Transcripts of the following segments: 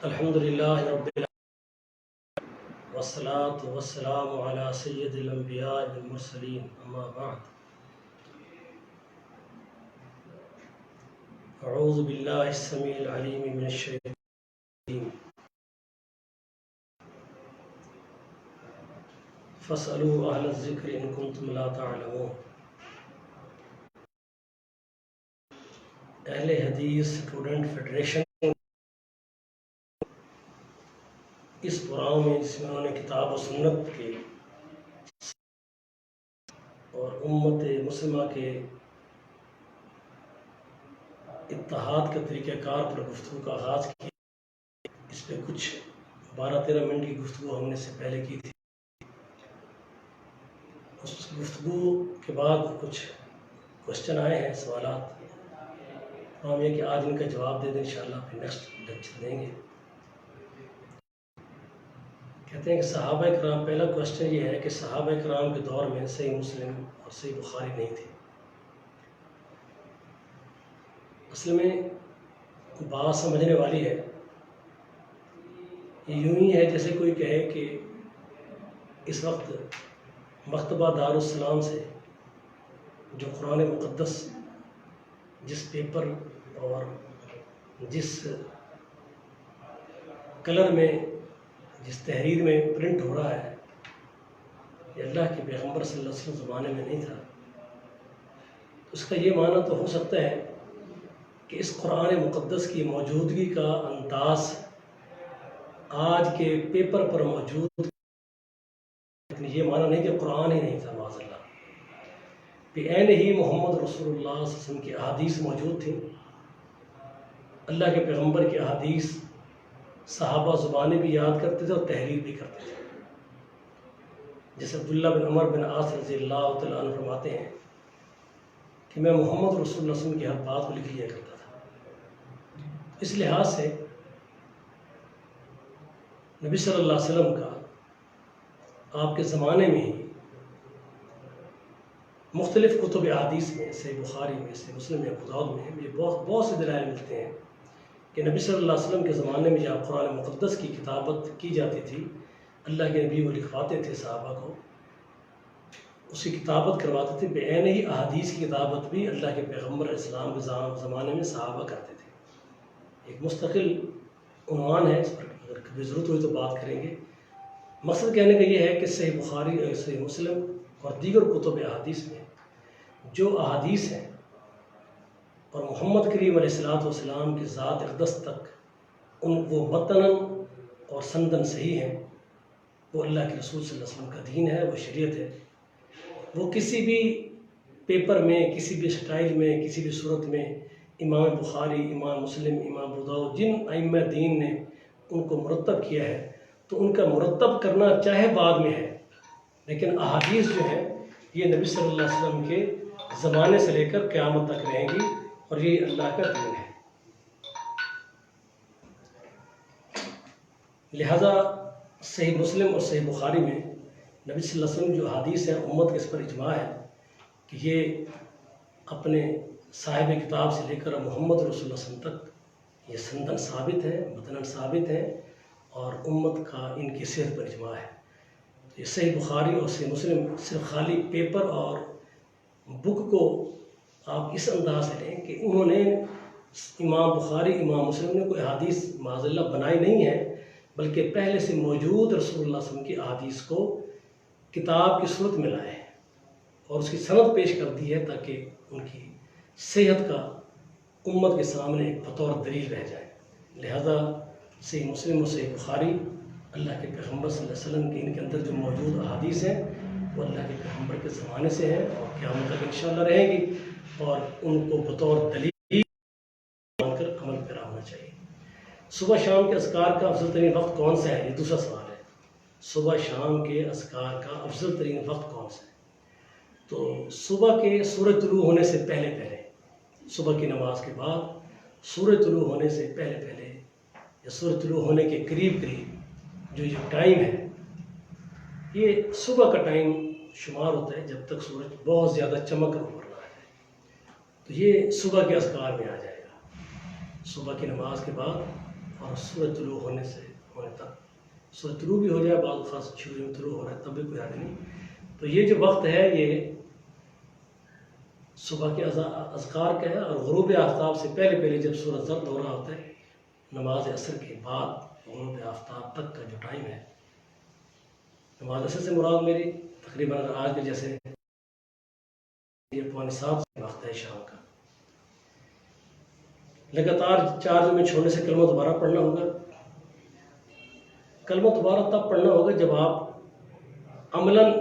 الحمد للہ رب العالمین والصلاة والسلام علی سید الانبیاء والمرسلین اما بعد اعوذ باللہ السمیع العلیم من الشیطان الرجیم فاسألوا اہل الذکر ان کنتم لا تعلمون۔ اہل حدیث اسٹوڈنٹ فیڈریشن اس پروگرام میں جس میں انہوں نے کتاب و سنت کے اور امت مسلمہ کے اتحاد کا طریقہ کار پر گفتگو کا آغاز کیا۔ اس پہ کچھ 12-13 منٹ کی گفتگو ہم نے سے پہلے کی تھی۔ اس گفتگو کے بعد کچھ کوشچن آئے ہیں، سوالات، ہم یہ کہ آج ان کا جواب دے دیں، انشاءاللہ پھر نیکسٹ لیکچر دیں گے۔ کہتے ہیں کہ صحابہ کرام، پہلا کوشچن یہ ہے کہ صحابہ کرام کے دور میں صحیح مسلم اور صحیح بخاری نہیں تھی۔ اصل میں بات سمجھنے والی ہے، یہ یوں ہی ہے جیسے کوئی کہے کہ اس وقت مکتبہ دارالسلام سے جو قرآن مقدس جس پیپر اور جس کلر میں، جس تحریر میں پرنٹ ہو رہا ہے، یہ اللہ کے پیغمبر صلی اللہ علیہ وسلم زمانے میں نہیں تھا۔ اس کا یہ معنی تو ہو سکتا ہے کہ اس قرآن مقدس کی موجودگی کا انداز آج کے پیپر پر موجود، لیکن یہ معنی نہیں کہ قرآن ہی نہیں تھا، معاذ اللہ۔ بعین ہی محمد رسول اللہ صلی اللہ علیہ وسلم کی احادیث موجود تھیں، اللہ کے پیغمبر کی احادیث صحابہ زبانیں بھی یاد کرتے تھے اور تحریر بھی کرتے تھے۔ جیسے عبداللہ بن عمر بن عاص رضی اللہ تعالیٰ عنہ فرماتے ہیں کہ میں محمد رسول اللہ صلی اللہ علیہ وسلم کی ہر بات کو لکھ لیا کرتا تھا۔ اس لحاظ سے نبی صلی اللہ علیہ وسلم کا آپ کے زمانے میں ہی مختلف کتب احادیث میں، صحیح بخاری میں، صحیح مسلم میں، ابو داؤد میں، یہ بہت سے دلائل ملتے ہیں کہ نبی صلی اللہ علیہ وسلم کے زمانے میں جہاں قرآن مقدس کی کتابت کی جاتی تھی، اللہ کے نبی وہ لکھواتے تھے صحابہ کو، اس کی کتابت کرواتے تھے، بعین ہی احادیث کی کتابت بھی اللہ کے پیغمبر علیہ السلام کے زمانے میں صحابہ کرتے تھے۔ ایک مستقل عنوان ہے، اس پر اگر کبھی ضرورت ہوئی تو بات کریں گے۔ مقصد کہنے کا یہ ہے کہ صحیح بخاری، صحیح مسلم اور دیگر کتب احادیث میں جو احادیث ہیں اور محمد کریم علیہ السلام کی ذات اقدس تک وہ متناً اور سندن صحیح ہیں، وہ اللہ کے رسول صلی اللہ علیہ وسلم کا دین ہے، وہ شریعت ہے۔ وہ کسی بھی پیپر میں، کسی بھی سٹائل میں، کسی بھی صورت میں امام بخاری، امام مسلم، امام ابو داؤد، جن ائمہ دین نے ان کو مرتب کیا ہے، تو ان کا مرتب کرنا چاہے بعد میں ہے، لیکن احادیث جو ہیں یہ نبی صلی اللہ علیہ وسلم کے زمانے سے لے کر قیامت تک رہیں گی، اور یہ اللہ کا دین ہے۔ لہذا صحیح مسلم اور صحیح بخاری میں نبی صلی اللہ علیہ وسلم جو حدیث ہے، امت کے اس پر اجماع ہے کہ یہ اپنے صاحب کتاب سے لے کر محمد رسول اللہ صلی اللہ علیہ وسلم تک یہ سندن ثابت ہے، متناً ثابت ہے، اور امت کا ان کی صحت پر اجماع ہے۔ یہ صحیح بخاری اور صحیح مسلم صرف خالی پیپر اور بک کو آپ اس انداز سے لیں کہ انہوں نے، امام بخاری، امام مسلم نے کوئی احادیث معاذ اللہ بنائی نہیں ہے، بلکہ پہلے سے موجود رسول اللہ صلی اللہ علیہ وسلم کی احادیث کو کتاب کی صورت میں لائے ہیں اور اس کی سند پیش کر دی ہے تاکہ ان کی صحت کا امت کے سامنے ایک بطور دلیل رہ جائے۔ لہذا صحیح مسلم اور صحیح بخاری اللہ کے پیغمبر صلی اللہ علیہ وسلم کے ان کے اندر جو موجود احادیث ہیں وہ اللہ کے پیغمبر کے زمانے سے ہیں اور قیامت تک انشاءاللہ رہیں گی، اور ان کو بطور دلیل مان کر عمل پیرا ہونا چاہیے۔ صبح شام کے اذکار کا افضل ترین وقت کون سا ہے؟ یہ دوسرا سوال ہے۔ صبح شام کے اذکار کا افضل ترین وقت کون سا ہے؟ تو صبح کے سورج طلوع ہونے سے پہلے پہلے، صبح کی نماز کے بعد سورج طلوع ہونے سے پہلے پہلے یا سورج طلوع ہونے کے قریب قریب جو یہ ٹائم ہے، یہ صبح کا ٹائم شمار ہوتا ہے جب تک سورج بہت زیادہ چمک کر اوپر نہ آ جائے، تو یہ صبح کے اذکار میں آ جائے گا۔ صبح کی نماز کے بعد اور سورج طلوع ہونے تک، سورج طلوع بھی ہو جائے، بعض خاص شروع میں طلوع ہو رہا ہے تب بھی کوئی حرج نہیں۔ تو یہ جو وقت ہے یہ صبح کے اذکار کا ہے، اور غروب آفتاب سے پہلے پہلے جب سورج زرد ہو رہا ہوتا ہے، نماز عصر کے بعد غروب آفتاب تک کا جو ٹائم ہے، نماز عصر سے مراد میری تقریباً آج کے جیسے یہ 6:45 وقت ہے شام کا، لگاتار 4 جمعے چھوڑنے سے کلمہ دوبارہ پڑھنا ہوگا۔ کلمہ دوبارہ تب پڑھنا ہوگا جب آپ عملاً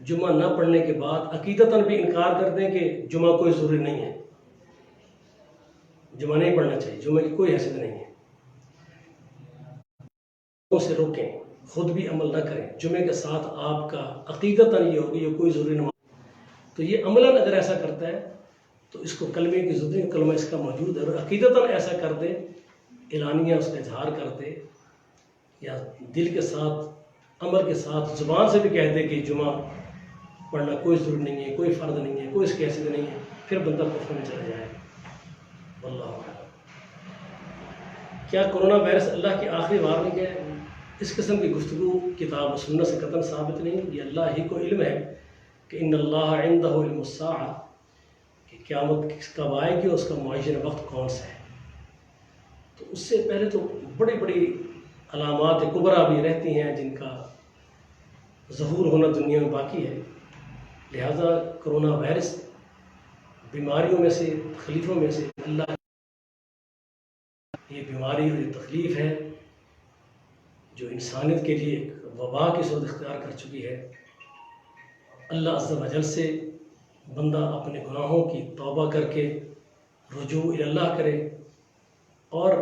جمعہ نہ پڑھنے کے بعد عقیدتاً بھی انکار کر دیں کہ جمعہ کوئی ضروری نہیں ہے، جمعہ نہیں پڑھنا چاہیے، جمعہ کی کوئی حیثیت نہیں ہے، سے روکیں، خود بھی عمل نہ کریں، جمعے کے ساتھ آپ کا عقیدتاً یہ ہوگی یہ کوئی ضروری نماز، تو یہ عملاً اگر ایسا کرتا ہے تو اس کو کلمے کی ضرورت ہے، کلمہ اس کا موجود ہے، اور عقیدتاً ایسا کر دے، اعلانیہ اس کا اظہار کر دے، یا دل کے ساتھ عمل کے ساتھ زبان سے بھی کہہ دے کہ جمعہ پڑھنا کوئی ضروری نہیں ہے، کوئی فرض نہیں ہے، کوئی اس کی حیثیت نہیں ہے، پھر بندہ کفر میں چلا جائے۔ واللہ اعلم۔ کیا کرونا وائرس اللہ کی آخری وارننگ ہے؟ اس قسم کی گفتگو کتاب و سنت سے قطعاً ثابت نہیں، یہ اللہ ہی کو علم ہے کہ ان اللہ عندہ علم الساعہ، کہ قیامت کب آئے گی اور اس کا معین وقت کون سا ہے۔ تو اس سے پہلے تو بڑی بڑی علامات کبریٰ بھی رہتی ہیں جن کا ظہور ہونا دنیا میں باقی ہے، لہذا کرونا وائرس بیماریوں میں سے، تکلیفوں میں سے اللہ، یہ بیماری اور یہ تکلیف ہے جو انسانیت کے لیے ایک وبا کی صورت اختیار کر چکی ہے۔ اللہ عز و جل سے بندہ اپنے گناہوں کی توبہ کر کے رجوع الی اللہ کرے، اور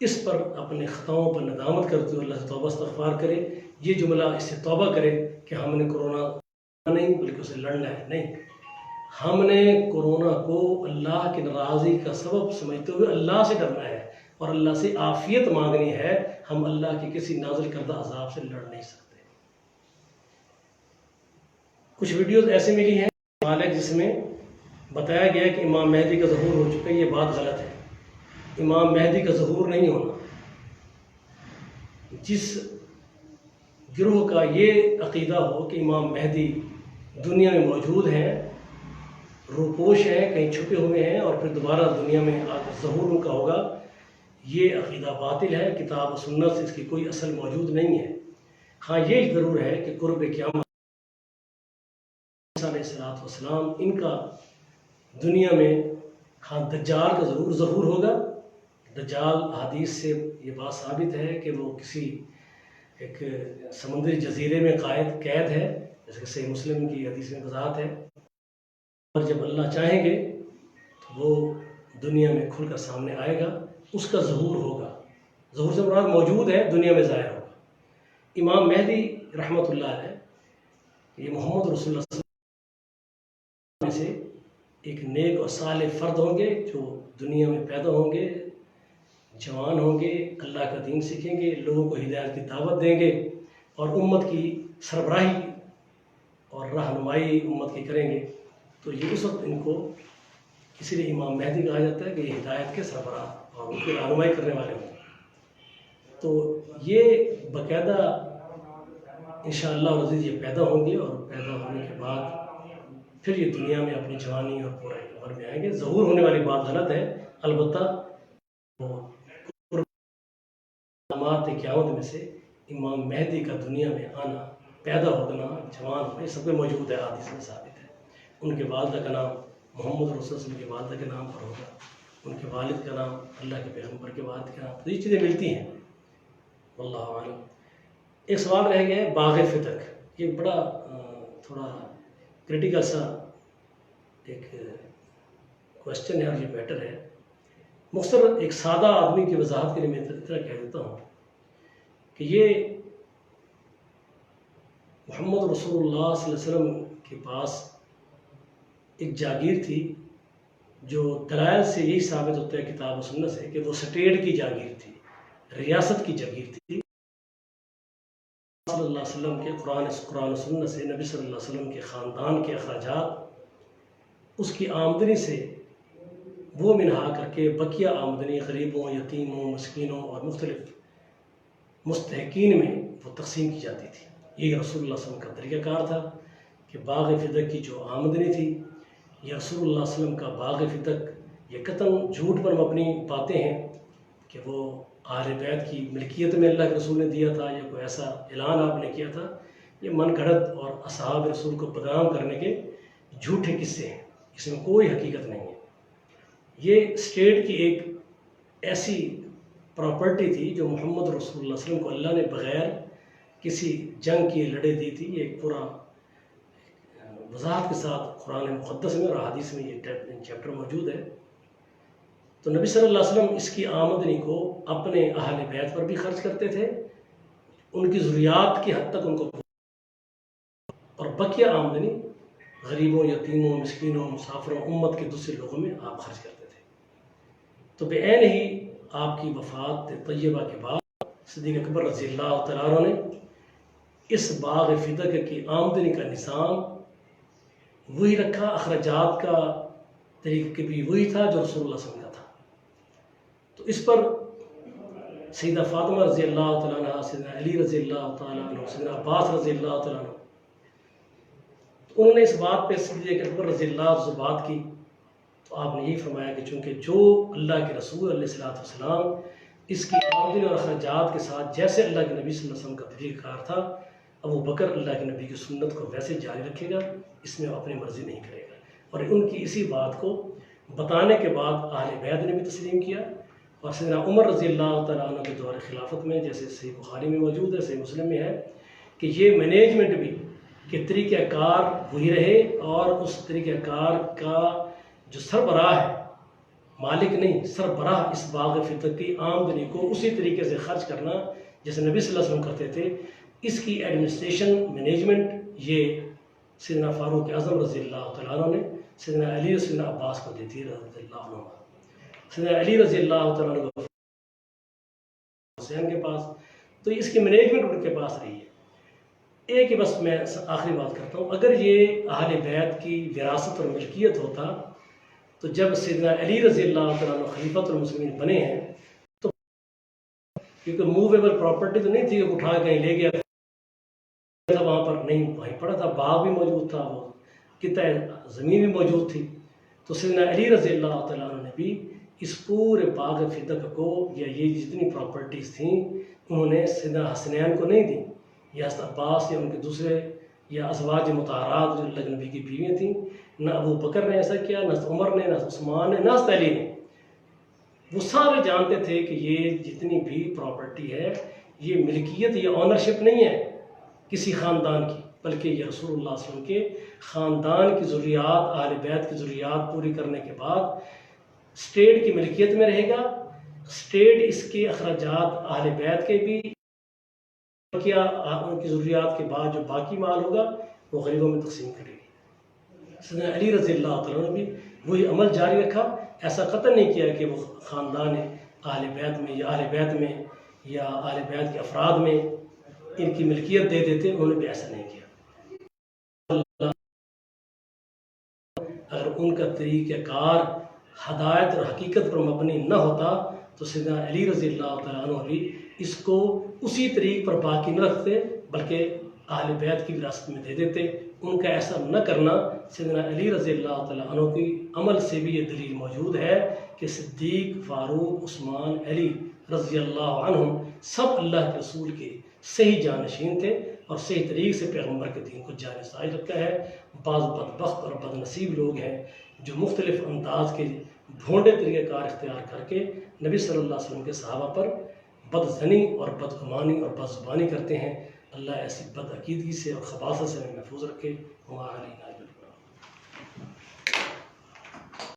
اس پر اپنے خطاؤں پر ندامت کرتے ہوئے اللہ سے توبہ استغفار کرے۔ یہ جملہ اس سے توبہ کرے کہ ہم نے کرونا نہیں بلکہ اسے لڑنا ہے، نہیں، ہم نے کرونا کو اللہ کی ناراضی کا سبب سمجھتے ہوئے اللہ سے ڈرنا ہے اور اللہ سے عافیت مانگنی ہے، ہم اللہ کی کسی نازل کردہ عذاب سے لڑ نہیں سکتے۔ کچھ ویڈیوز ایسے ملی ہیں مالک جس میں بتایا گیا کہ امام مہدی کا ظہور ہو چکا ہے، یہ بات غلط ہے، امام مہدی کا ظہور نہیں ہونا۔ جس گروہ کا یہ عقیدہ ہو کہ امام مہدی دنیا میں موجود ہیں، روپوش ہیں، کہیں چھپے ہوئے ہیں اور پھر دوبارہ دنیا میں ظہور ان کا ہوگا، یہ عقیدہ باطل ہے، کتاب و سنت سے اس کی کوئی اصل موجود نہیں ہے۔ ہاں یہ ضرور ہے کہ قرب قیامت علیہ الصلوۃ والسلام ان کا دنیا میں، ہاں دجال کا ضرور ظہور ہوگا۔ دجال حدیث سے یہ بات ثابت ہے کہ وہ کسی ایک سمندری جزیرے میں قید ہے، جیسے کہ صحیح مسلم کی حدیث میں وضاحت ہے، اور جب اللہ چاہیں گے تو وہ دنیا میں کھل کر سامنے آئے گا، اس کا ظہور ہوگا۔ ظہور سے مراد موجود ہے، دنیا میں ظاہر ہوگا۔ امام مہدی رحمۃ اللہ علیہ یہ محمد رسول اللہ صلی اللہ علیہ وسلم میں سے ایک نیک اور صالح فرد ہوں گے جو دنیا میں پیدا ہوں گے، جوان ہوں گے، اللہ کا دین سیکھیں گے، لوگوں کو ہدایت کی دعوت دیں گے اور امت کی سربراہی اور رہنمائی امت کی کریں گے۔ تو یہ اس وقت ان کو اسی لیے امام مہدی کہا جاتا ہے کہ یہ ہدایت کے سربراہ اور ان کی رہنمائی کرنے والے ہوں گے۔ تو یہ باقاعدہ انشاءاللہ العزیز یہ پیدا ہوں گے، اور پیدا ہونے کے بعد پھر یہ دنیا میں اپنی جوانی اور پورے عمر میں آئیں گے۔ ظہور ہونے والی بات غلط ہے، البتہ علامات قیامت میں سے امام مہدی کا دنیا میں آنا، پیدا ہونا، جوان ہونا، یہ سب موجود ہے، حدیث میں ثابت ہے۔ ان کے والدہ کا نام محمد رسول اللہ صلی اللہ علیہ وسلم کے والدہ کے نام پر ہوگا، ان کے والد کا نام اللہ کے پیغمبر کے والد کے نام پر، یہ چیزیں ملتی ہیں۔ واللہ اعلم۔ ایک سوال رہ گیا ہے باغ فتق، یہ بڑا تھوڑا کریٹیکل سا ایک کوشچن ہے اور یہ میٹر ہے۔ مختصر ایک سادہ آدمی کی وضاحت کے لیے میں اتنا کہہ دیتا ہوں کہ یہ محمد رسول اللہ صلی اللہ علیہ وسلم کے پاس ایک جاگیر تھی جو دلائل سے یہی ثابت ہوتا ہے کتاب و سنت سے کہ وہ اسٹیٹ کی جاگیر تھی، ریاست کی جاگیر تھی۔ صلی اللہ علیہ وسلم کے قرآن و سنت سے، نبی صلی اللہ علیہ وسلم کے خاندان کے اخراجات، اس کی آمدنی سے وہ منہا کر کے بقیہ آمدنی غریبوں، یتیموں، مسکینوں اور مختلف مستحقین میں وہ تقسیم کی جاتی تھی۔ یہ رسول اللہ صلی اللہ علیہ وسلم کا طریقہ کار تھا کہ باغ فدق کی جو آمدنی تھی، یہ رسول اللہ صلی اللہ علیہ وسلم کا باغ فدق یہ قطعاً جھوٹ پر مبنی باتیں ہیں کہ وہ اہل بیت کی ملکیت میں اللہ کے رسول نے دیا تھا یا کوئی ایسا اعلان آپ نے کیا تھا۔ یہ من گھڑت اور اصحاب رسول کو بدنام کرنے کے جھوٹے قصے ہیں، اس میں کوئی حقیقت نہیں ہے۔ یہ اسٹیٹ کی ایک ایسی پراپرٹی تھی جو محمد رسول اللہ صلی اللہ علیہ وسلم کو اللہ نے بغیر کسی جنگ کی لڑے دی تھی۔ یہ ایک پورا وضاحت کے ساتھ قرآن مقدس میں اور احادیث میں یہ چیپٹر موجود ہے۔ تو نبی صلی اللہ علیہ وسلم اس کی آمدنی کو اپنے اہل بیت پر بھی خرچ کرتے تھے، ان کی ضروریات کی حد تک ان کو، اور بقیہ آمدنی غریبوں، یتیموں، مسکینوں، مسافروں، امت کے دوسرے لوگوں میں آپ خرچ کرتے تھے۔ تو بعین ہی آپ کی وفات طیبہ کے بعد صدیق اکبر رضی اللہ تعالیٰ عنہ نے اس باغ فدق کی آمدنی کا نظام وہی رکھا، اخراجات کا طریقہ بھی وہی تھا جو رسول اللہ صلی اللہ علیہ وسلم کا تھا۔ تو اس پر سیدہ فاطمہ رضی اللہ تعالیٰ عنہ، سیدنا علی رضی اللہ تعالیٰ عنہ، سیدنا عباس رضی اللہ تعالیٰ عنہ، تو انہوں نے اس بات پہ صدیق اکبر رضی اللہ عنہ سے بات کی، تو آپ نے یہی فرمایا کہ چونکہ جو اللہ کے رسول علیہ الصلوۃ والسلام اس کی آمدنی اور اخراجات کے ساتھ جیسے اللہ کے نبی صلی اللہ علیہ وسلم کا طریقہ کار تھا، ابو بکر اللہ کے نبی کی سنت کو ویسے جاری رکھے گا، اس میں وہ اپنی مرضی نہیں کرے گا۔ اور ان کی اسی بات کو بتانے کے بعد اہل بیت نے بھی تسلیم کیا، اور سیدنا عمر رضی اللہ تعالیٰ عنہ کے دور خلافت میں، جیسے صحیح بخاری میں موجود ہے، صحیح مسلم میں ہے، کہ یہ مینجمنٹ بھی کہ طریقہ کار وہی رہے، اور اس طریقہ کار کا جو سربراہ ہے، مالک نہیں، سربراہ اس باغ فدق کی آمدنی کو اسی طریقے سے خرچ کرنا جیسے نبی صلی اللہ علیہ وسلم کرتے تھے، اس کی ایڈمنسٹریشن مینجمنٹ یہ سیدنا فاروق اعظم رضی اللہ تعالیٰ عنہ نے سیدنا علی اور سیدنا عباس کو دی تھی رضی اللہ عنہ۔ سیدنا علی رضی اللہ تعالیٰ عنہ کو حسین کے پاس، تو اس کی مینجمنٹ ان کے پاس رہی ہے۔ ایک ہی بس میں آخری بات کرتا ہوں، اگر یہ اہل بیت کی وراثت اور ملکیت ہوتا تو جب سیدنا علی رضی اللہ تعالیٰ عنہ خلیفۃ المسلمین بنے ہیں تو کیونکہ موویبل پراپرٹی تو نہیں تھی کہ اٹھا کہیں لے گیا تھا، وہاں پر نہیں، وہیں پڑا تھا، باغ بھی موجود تھا، وہ قطع زمین بھی موجود تھی۔ تو سیدنا علی رضی اللہ تعالیٰ عنہ نے بھی اس پورے باغ فدق کو یا یہ جتنی پراپرٹیز تھیں انہوں نے سیدنا حسنین کو نہیں دی، یا حضرت عباس یا ان کے دوسرے یا ازواج مطہرات جو اللہ کے نبی کی بیویاں تھیں، نہ ابو بکر نے ایسا کیا، نہ عمر نے، نہ عثمان نے، نہ علی نے۔ وہ سارے جانتے تھے کہ یہ جتنی بھی پراپرٹی ہے یہ ملکیت یا آنرشپ نہیں ہے کسی خاندان کی، بلکہ یہ رسول اللہ صلی اللہ علیہ وسلم کے خاندان کی ضروریات، اہل بیت کی ضروریات پوری کرنے کے بعد اسٹیٹ کی ملکیت میں رہے گا۔ اسٹیٹ اس کے اخراجات اہل بیت کے بھی کیا، ان کی ضروریات کے بعد جو باقی مال ہوگا وہ غریبوں میں تقسیم کرے گی۔ سیدنا علی رضی اللہ تعالیٰ نے بھی وہی عمل جاری رکھا، ایسا قطع نہیں کیا کہ وہ خاندان اہل بیت میں یا اہل بیت میں یا اہل بیت کے افراد میں ان کی ملکیت دے دیتے، انہوں نے بھی ایسا نہیں کیا۔ اگر ان کا طریقہ کار ہدایت اور حقیقت پر مبنی نہ ہوتا تو سیدنا علی رضی اللہ تعالیٰ عنہ بھی اس کو اسی طریق پر باقی نہ رکھتے بلکہ اہل بیت کی وراثت میں دے دیتے۔ ان کا ایسا نہ کرنا سیدنا علی رضی اللہ تعالیٰ عنہ کی عمل سے بھی یہ دلیل موجود ہے کہ صدیق، فاروق، عثمان، علی رضی اللہ عنہم سب اللہ کے رسول کے صحیح جانشین تھے اور صحیح طریق سے پیغمبر کے دین کو جاری ساز رکھا ہے۔ بعض بدبخت اور بد نصیب لوگ ہیں جو مختلف انداز کے بھونڈے طریقہ کار اختیار کر کے نبی صلی اللہ علیہ وسلم کے صحابہ پر بدظنی اور بدگمانی اور بد زبانی کرتے ہیں۔ اللہ ایسی بد عقیدگی سے اور خباثت سے ہمیں محفوظ رکھے۔ ہمارا